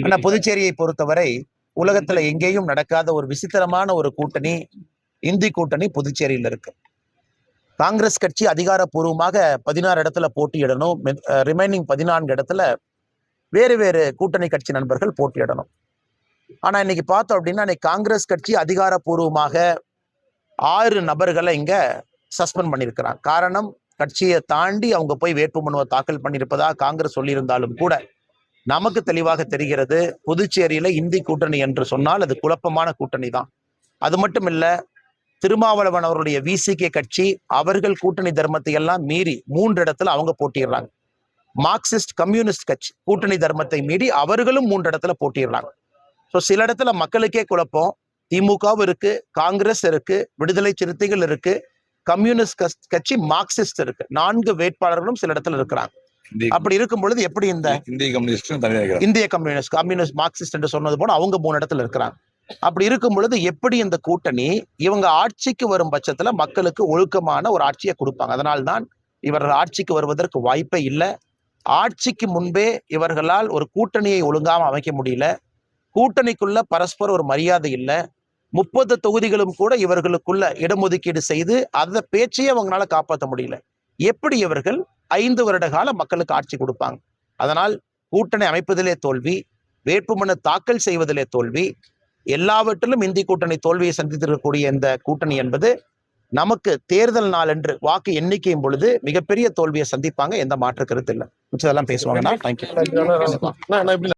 ஆனா புதுச்சேரியை பொறுத்தவரை உலகத்துல எங்கேயும் நடக்காத ஒரு விசித்திரமான ஒரு கூட்டணி, இந்தி கூட்டணி புதுச்சேரியில் இருக்கு. காங்கிரஸ் கட்சி அதிகாரப்பூர்வமாக 16 இடத்துல போட்டியிடணும். ரிமைனிங் 14 இடத்துல வேறு வேறு கூட்டணி கட்சி நண்பர்கள் போட்டியிடணும். ஆனா இன்னைக்கு பார்த்தோம் அப்படின்னா, இன்னைக்கு காங்கிரஸ் கட்சி அதிகாரப்பூர்வமாக 6 நபர்களை இங்க சஸ்பெண்ட் பண்ணியிருக்கிறாங்க. காரணம், கட்சியை தாண்டி அவங்க போய் வேட்புமனுவை தாக்கல் பண்ணியிருப்பதா காங்கிரஸ் சொல்லியிருந்தாலும் கூட நமக்கு தெளிவாக தெரிகிறது, புதுச்சேரியில இந்தி கூட்டணி என்று சொன்னால் அது குழப்பமான கூட்டணி தான். அது மட்டும் இல்ல, திருமாவளவன் அவருடைய விசிகே கட்சி அவர்கள் கூட்டணி தர்மத்தை எல்லாம் மீறி 3 இடத்துல அவங்க போட்டிடுறாங்க. மார்க்சிஸ்ட் கம்யூனிஸ்ட் கட்சி கூட்டணி தர்மத்தை மீறி அவர்களும் 3 இடத்துல போட்டிடுறாங்க. ஸோ சில இடத்துல மக்களுக்கே குழப்பம். திமுகவும் இருக்கு, காங்கிரஸ் இருக்கு, விடுதலை சிறுத்தைகள் இருக்கு, கம்யூனிஸ்ட் கட்சி, மார்க்சிஸ்ட் இருக்கு. 4 வேட்பாளர்களும் சில இடத்துல இருக்கிறாங்க. அப்படி இருக்கும் பொழுது எப்படி இந்த இந்திய கம்யூனிஸ்ட் மார்க்சிஸ்ட் என்று சொன்னது போல அவங்க 3 இடத்துல இருக்கிறாங்க. அப்படி இருக்கும் பொழுது எப்படி இந்த கூட்டணி இவங்க ஆட்சிக்கு வரும் பட்சத்துல மக்களுக்கு ஒழுக்கமான ஒரு ஆட்சியை கொடுப்பாங்க? அதனால்தான் இவர்கள் ஆட்சிக்கு வருவதற்கு வாய்ப்பே இல்லை. ஆட்சிக்கு முன்பே இவர்களால் ஒரு கூட்டணியை ஒழுங்காம அமைக்க முடியல. கூட்டணிக்குள்ள பரஸ்பர ஒரு மரியாதை இல்லை. 30 தொகுதிகளும் கூட இவர்களுக்குள்ள இடஒதுக்கீடு செய்து அந்த பேச்சையே அவங்களால காப்பாற்ற முடியல. எப்படி இவர்கள் 5 வருட கால மக்களுக்கு ஆட்சி கொடுப்பாங்க? அதனால் கூட்டணி அமைப்பதிலே தோல்வி, வேட்புமனு தாக்கல் செய்வதிலே தோல்வி, எல்லாவற்றிலும் இந்தி கூட்டணி தோல்வியை சந்தித்திருக்கக்கூடிய இந்த கூட்டணி என்பது நமக்கு தேர்தல் நாள் என்று வாக்கு எண்ணிக்கையும் பொழுது மிகப்பெரிய தோல்வியை சந்திப்பாங்க. எந்த மாற்று கருத்து இல்லை. மிச்சதெல்லாம் பேசுவாங்கன்னா தேங்க்யூ.